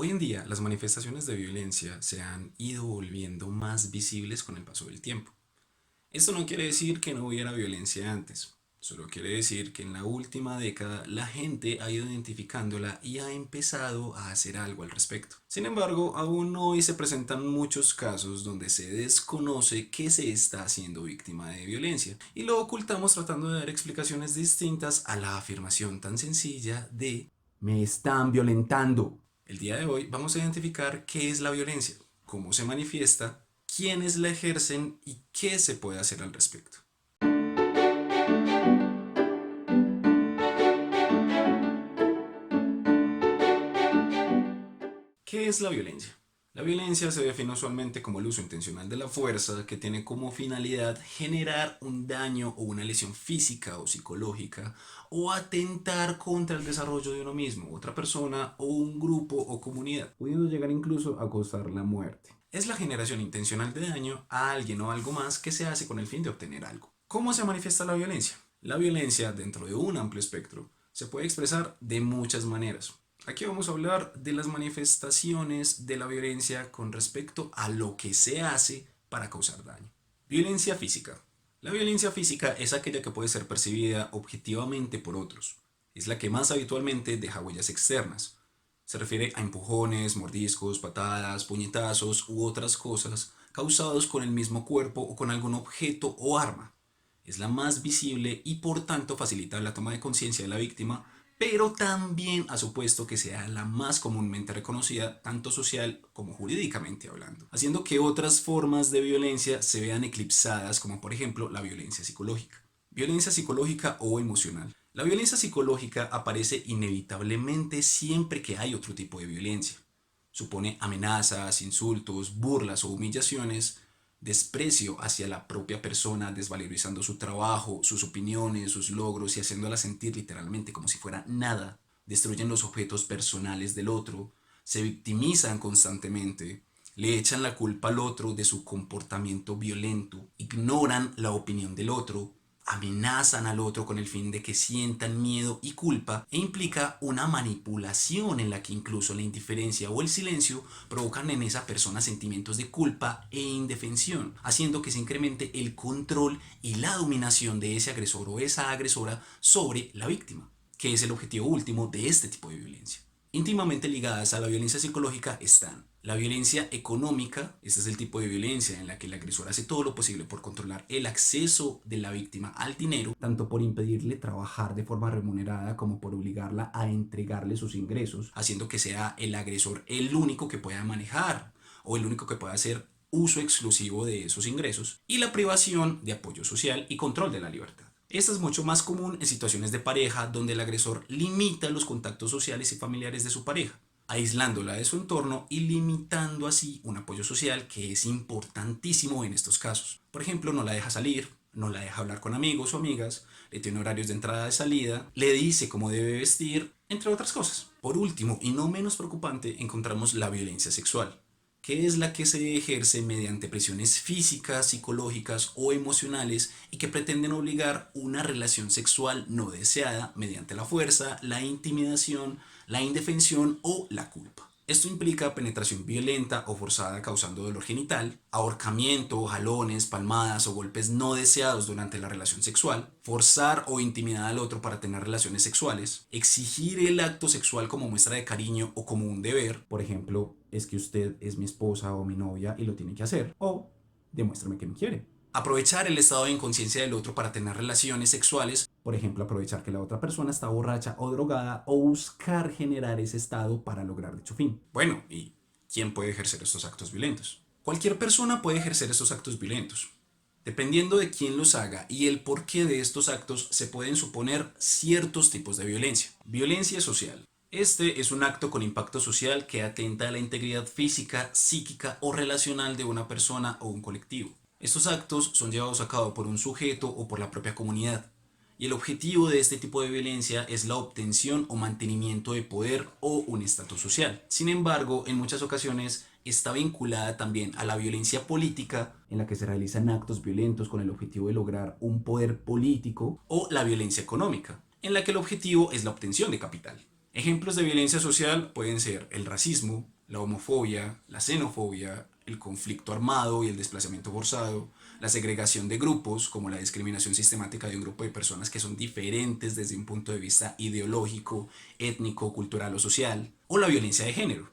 Hoy en día, las manifestaciones de violencia se han ido volviendo más visibles con el paso del tiempo. Esto no quiere decir que no hubiera violencia antes, solo quiere decir que en la última década la gente ha ido identificándola y ha empezado a hacer algo al respecto. Sin embargo, aún hoy se presentan muchos casos donde se desconoce que se está siendo víctima de violencia y lo ocultamos tratando de dar explicaciones distintas a la afirmación tan sencilla de me están violentando. El día de hoy vamos a identificar qué es la violencia, cómo se manifiesta, quiénes la ejercen y qué se puede hacer al respecto. ¿Qué es la violencia? La violencia se define usualmente como el uso intencional de la fuerza que tiene como finalidad generar un daño o una lesión física o psicológica o atentar contra el desarrollo de uno mismo, otra persona o un grupo o comunidad, pudiendo llegar incluso a causar la muerte. Es la generación intencional de daño a alguien o algo más que se hace con el fin de obtener algo. ¿Cómo se manifiesta la violencia? La violencia, dentro de un amplio espectro, se puede expresar de muchas maneras. Aquí vamos a hablar de las manifestaciones de la violencia con respecto a lo que se hace para causar daño. Violencia física. La violencia física es aquella que puede ser percibida objetivamente por otros. Es la que más habitualmente deja huellas externas. Se refiere a empujones, mordiscos, patadas, puñetazos u otras cosas causados con el mismo cuerpo o con algún objeto o arma. Es la más visible y por tanto facilita la toma de conciencia de la víctima, pero también ha supuesto que sea la más comúnmente reconocida tanto social como jurídicamente hablando, haciendo que otras formas de violencia se vean eclipsadas como por ejemplo la violencia psicológica. Violencia psicológica o emocional. La violencia psicológica aparece inevitablemente siempre que hay otro tipo de violencia. Supone amenazas, insultos, burlas o humillaciones, desprecio hacia la propia persona, desvalorizando su trabajo, sus opiniones, sus logros y haciéndola sentir literalmente como si fuera nada. Destruyen los objetos personales del otro, se victimizan constantemente, le echan la culpa al otro de su comportamiento violento, ignoran la opinión del otro, amenazan al otro con el fin de que sientan miedo y culpa e implica una manipulación en la que incluso la indiferencia o el silencio provocan en esa persona sentimientos de culpa e indefensión, haciendo que se incremente el control y la dominación de ese agresor o esa agresora sobre la víctima, que es el objetivo último de este tipo de violencia. Íntimamente ligadas a la violencia psicológica están la violencia económica. Este es el tipo de violencia en la que el agresor hace todo lo posible por controlar el acceso de la víctima al dinero, tanto por impedirle trabajar de forma remunerada como por obligarla a entregarle sus ingresos, haciendo que sea el agresor el único que pueda manejar o el único que pueda hacer uso exclusivo de esos ingresos, y la privación de apoyo social y control de la libertad. Esta es mucho más común en situaciones de pareja donde el agresor limita los contactos sociales y familiares de su pareja, aislándola de su entorno y limitando así un apoyo social que es importantísimo en estos casos. Por ejemplo, no la deja salir, no la deja hablar con amigos o amigas, le tiene horarios de entrada y salida, le dice cómo debe vestir, entre otras cosas. Por último, y no menos preocupante, encontramos la violencia sexual, que es la que se ejerce mediante presiones físicas, psicológicas o emocionales y que pretenden obligar una relación sexual no deseada mediante la fuerza, la intimidación, la indefensión o la culpa. Esto implica penetración violenta o forzada causando dolor genital, ahorcamiento, jalones, palmadas o golpes no deseados durante la relación sexual, forzar o intimidar al otro para tener relaciones sexuales, exigir el acto sexual como muestra de cariño o como un deber, por ejemplo, es que usted es mi esposa o mi novia y lo tiene que hacer, o demuéstrame que me quiere. Aprovechar el estado de inconsciencia del otro para tener relaciones sexuales, por ejemplo, aprovechar que la otra persona está borracha o drogada o buscar generar ese estado para lograr dicho fin. Bueno, ¿y quién puede ejercer estos actos violentos? Cualquier persona puede ejercer estos actos violentos. Dependiendo de quién los haga y el porqué de estos actos, se pueden suponer ciertos tipos de violencia. Violencia social. Este es un acto con impacto social que atenta a la integridad física, psíquica o relacional de una persona o un colectivo. Estos actos son llevados a cabo por un sujeto o por la propia comunidad, y el objetivo de este tipo de violencia es la obtención o mantenimiento de poder o un estatus social. Sin embargo, en muchas ocasiones está vinculada también a la violencia política, en la que se realizan actos violentos con el objetivo de lograr un poder político, o la violencia económica, en la que el objetivo es la obtención de capital. Ejemplos de violencia social pueden ser el racismo, la homofobia, la xenofobia, el conflicto armado y el desplazamiento forzado, la segregación de grupos, como la discriminación sistemática de un grupo de personas que son diferentes desde un punto de vista ideológico, étnico, cultural o social, o la violencia de género,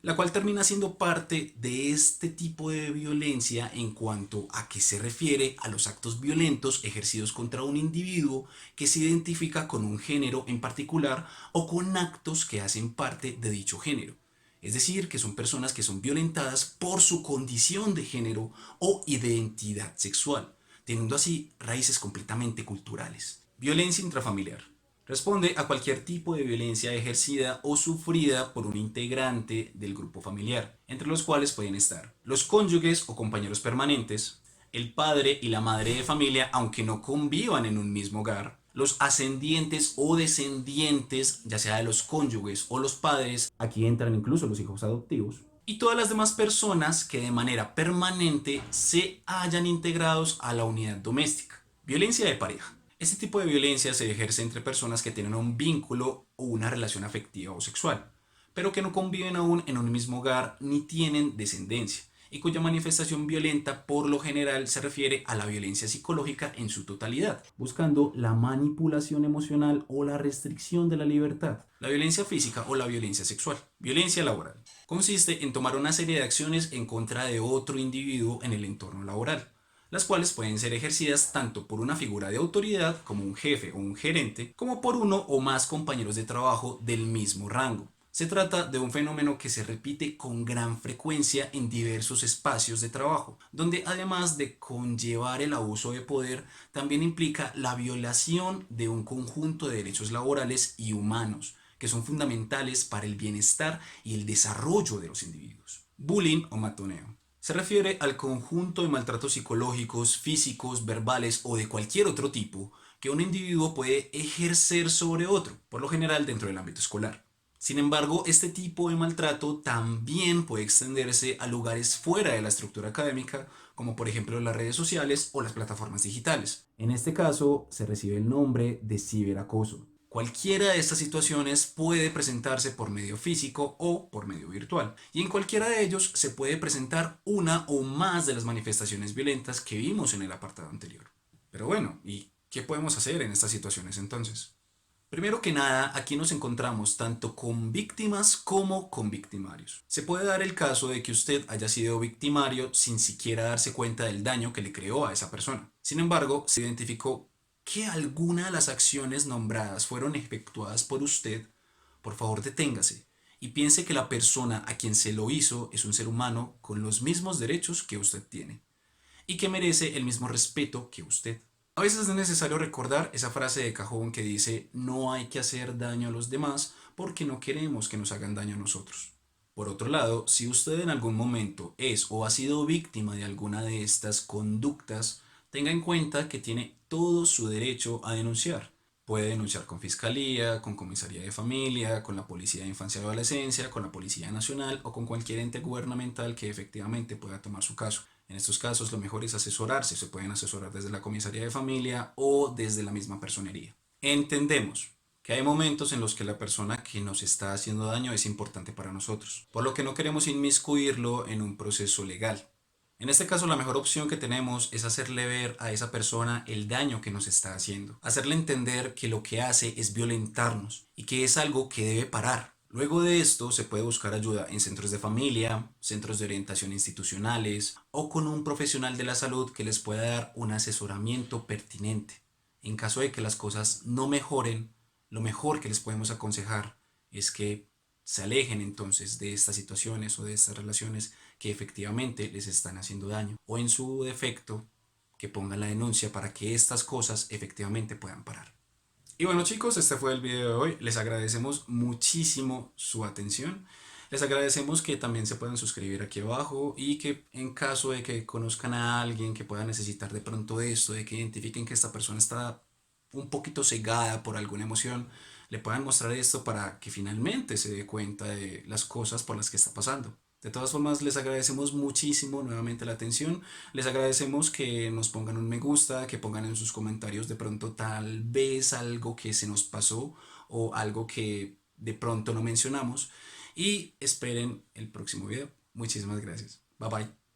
la cual termina siendo parte de este tipo de violencia en cuanto a que se refiere a los actos violentos ejercidos contra un individuo que se identifica con un género en particular o con actos que hacen parte de dicho género. Es decir, que son personas que son violentadas por su condición de género o identidad sexual, teniendo así raíces completamente culturales. Violencia intrafamiliar. Responde a cualquier tipo de violencia ejercida o sufrida por un integrante del grupo familiar, entre los cuales pueden estar los cónyuges o compañeros permanentes, el padre y la madre de familia, aunque no convivan en un mismo hogar, los ascendientes o descendientes, ya sea de los cónyuges o los padres, aquí entran incluso los hijos adoptivos, y todas las demás personas que de manera permanente se hayan integrados a la unidad doméstica. Violencia de pareja. Este tipo de violencia se ejerce entre personas que tienen un vínculo o una relación afectiva o sexual, pero que no conviven aún en un mismo hogar ni tienen descendencia, y cuya manifestación violenta por lo general se refiere a la violencia psicológica en su totalidad, buscando la manipulación emocional o la restricción de la libertad. La violencia física o la violencia sexual. Violencia laboral. Consiste en tomar una serie de acciones en contra de otro individuo en el entorno laboral, las cuales pueden ser ejercidas tanto por una figura de autoridad como un jefe o un gerente, como por uno o más compañeros de trabajo del mismo rango. Se trata de un fenómeno que se repite con gran frecuencia en diversos espacios de trabajo, donde además de conllevar el abuso de poder, también implica la violación de un conjunto de derechos laborales y humanos, que son fundamentales para el bienestar y el desarrollo de los individuos. Bullying o matoneo. Se refiere al conjunto de maltratos psicológicos, físicos, verbales o de cualquier otro tipo que un individuo puede ejercer sobre otro, por lo general dentro del ámbito escolar. Sin embargo, este tipo de maltrato también puede extenderse a lugares fuera de la estructura académica, como por ejemplo las redes sociales o las plataformas digitales. En este caso, se recibe el nombre de ciberacoso. Cualquiera de estas situaciones puede presentarse por medio físico o por medio virtual, y en cualquiera de ellos se puede presentar una o más de las manifestaciones violentas que vimos en el apartado anterior. Pero bueno, ¿y qué podemos hacer en estas situaciones entonces? Primero que nada, aquí nos encontramos tanto con víctimas como con victimarios. Se puede dar el caso de que usted haya sido victimario sin siquiera darse cuenta del daño que le creó a esa persona. Sin embargo, se identificó que alguna de las acciones nombradas fueron efectuadas por usted. Por favor, deténgase y piense que la persona a quien se lo hizo es un ser humano con los mismos derechos que usted tiene y que merece el mismo respeto que usted. A veces es necesario recordar esa frase de cajón que dice no hay que hacer daño a los demás porque no queremos que nos hagan daño a nosotros. Por otro lado, si usted en algún momento es o ha sido víctima de alguna de estas conductas, tenga en cuenta que tiene todo su derecho a denunciar. Puede denunciar con fiscalía, con comisaría de familia, con la policía de infancia y adolescencia, con la policía nacional o con cualquier ente gubernamental que efectivamente pueda tomar su caso. En estos casos lo mejor es asesorarse, se pueden asesorar desde la comisaría de familia o desde la misma personería. Entendemos que hay momentos en los que la persona que nos está haciendo daño es importante para nosotros, por lo que no queremos inmiscuirlo en un proceso legal. En este caso, la mejor opción que tenemos es hacerle ver a esa persona el daño que nos está haciendo, hacerle entender que lo que hace es violentarnos y que es algo que debe parar. Luego de esto se puede buscar ayuda en centros de familia, centros de orientación institucionales o con un profesional de la salud que les pueda dar un asesoramiento pertinente. En caso de que las cosas no mejoren, lo mejor que les podemos aconsejar es que se alejen entonces de estas situaciones o de estas relaciones que efectivamente les están haciendo daño. O en su defecto, que pongan la denuncia para que estas cosas efectivamente puedan parar. Y bueno chicos, este fue el video de hoy. Les agradecemos muchísimo su atención. Les agradecemos que también se puedan suscribir aquí abajo y que en caso de que conozcan a alguien que pueda necesitar de pronto esto, de que identifiquen que esta persona está un poquito cegada por alguna emoción, le puedan mostrar esto para que finalmente se dé cuenta de las cosas por las que está pasando. De todas formas, les agradecemos muchísimo nuevamente la atención. Les agradecemos que nos pongan un me gusta, que pongan en sus comentarios de pronto tal vez algo que se nos pasó o algo que de pronto no mencionamos. Y esperen el próximo video. Muchísimas gracias. Bye bye.